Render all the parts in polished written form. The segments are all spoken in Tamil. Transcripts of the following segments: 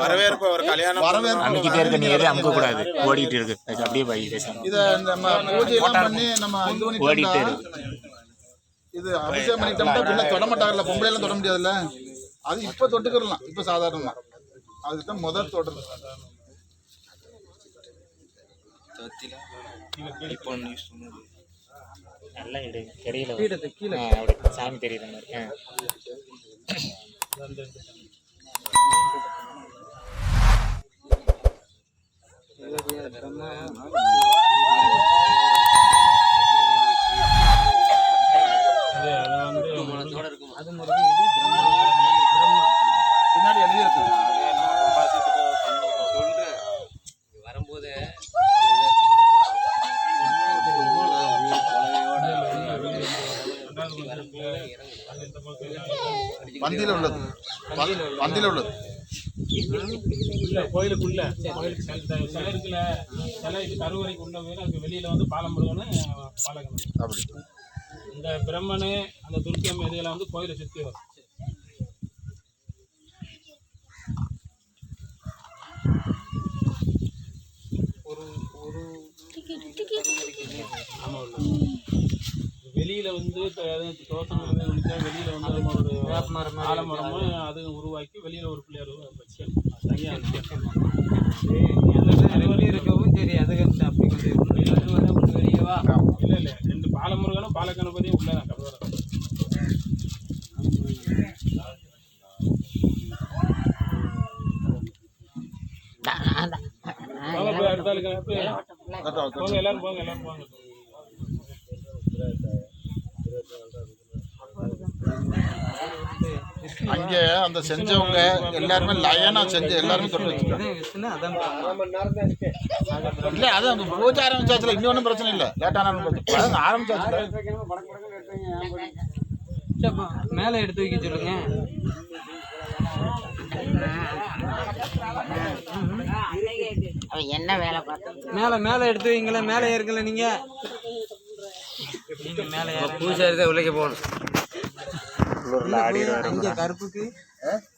வரவேற்பு ஒரு கல்யாணம் அமுக்கிட்டே இருக்க நீர் அமுக்க கூடாது, ஓடிட்டு இருக்கு. அப்படியே போய் ஓடிட்டு இருக்கு. இது அபிஷேகம் பண்ணிட்டோம்னா பின்ன தொட மாட்டாங்கல்ல, பொம்பளை எல்லாம் தொட முடியாதுல்ல. அது இப்ப தொட்டுக்கலாம், இப்ப சாதாரணமா. அதுதான் முதல் தொடர். நல்லா இடு, தெரியல சாமி தெரியுற மாதிரி. பின்னாடி எழுதியிருக்கு வரும்போது வந்தியில உள்ளது, வந்தியில உள்ளது கோயிலுக்குள்ள சிலை இருக்குல்ல, சிலை இது கருவறைக்கு உள்ள வேறு அதுக்கு வெளியில வந்து பாலமுருகனு பாலகன். அப்படி இந்த பிரம்மனு அந்த துர்க்கி அம்மை இதெல்லாம் வந்து கோயிலை சுற்றி வரும். வெளியில வந்து தோசம் வெளியில வந்து ஒரு ஆலமரமும் அது உருவாக்கி வெளியில ஒரு பிள்ளையார் வச்சு தனியாக இருக்கவும் சரி. அதுக்கு அப்படி கொஞ்சம் வெளியவா இல்லை இல்லை, ரெண்டு பாலமுருகனும் பாலகணபதியும் உள்ளதான் கருவறை. போங்க எல்லாரும் போங்க, எல்லாரும் போங்க. அங்கே அந்த செஞ்சவங்க எல்லாருமே லயனா செஞ்சு எல்லாருமே தொட்டு வச்சுருக்காங்க. இல்லை அது அந்த பூஜை ஆரம்பிச்சாச்சுல, இன்னொன்றும் பிரச்சனை இல்லை. லேட்டான ஆரம்பிச்சாச்சு. மேலே எடுத்து வைக்க சொல்லுங்க. என்ன வேலை பார்த்தோம்? மேலே மேலே எடுத்து வைங்கள, மேலே ஏற்கல நீங்க மேலே பூஜை உள்ளே போகணும். கருப்புக்கு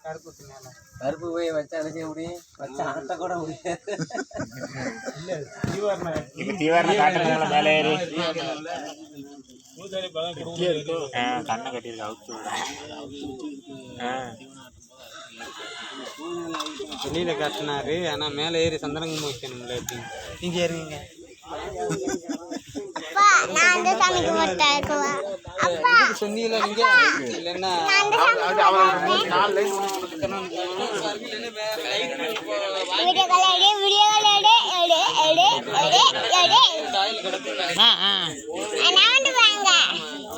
கருப்புக்கு மேலே கருப்பு போய் வச்சா அதை செய்ய முடியும், வச்சா அனத்த கூட முடியாது. மேலே ஏறி கண்ணை கட்டியிருக்கு, அவுத்து வெளியில காட்டினாரு. ஆனா மேலே ஏறி சந்தனங்கம் வைக்கணும்ல. எப்படின்னு நீங்க ஏறுவீங்க. சொன்னீங்களா நீங்க? இல்லைன்னா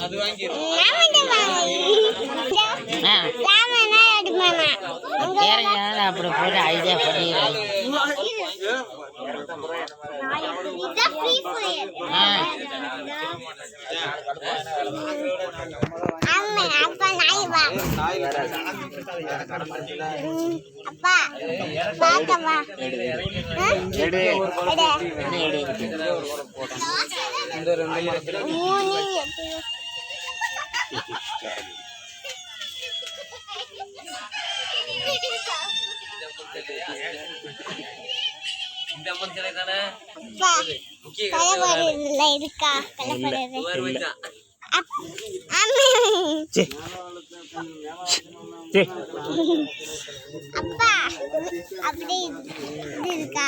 அது வாங்கி அப்படி போட்டு ஐடியா பண்ணிடுறேன். இந்த அம்மன் சிலை தானே இருக்கா? அப்பா அப்படி இருக்கா?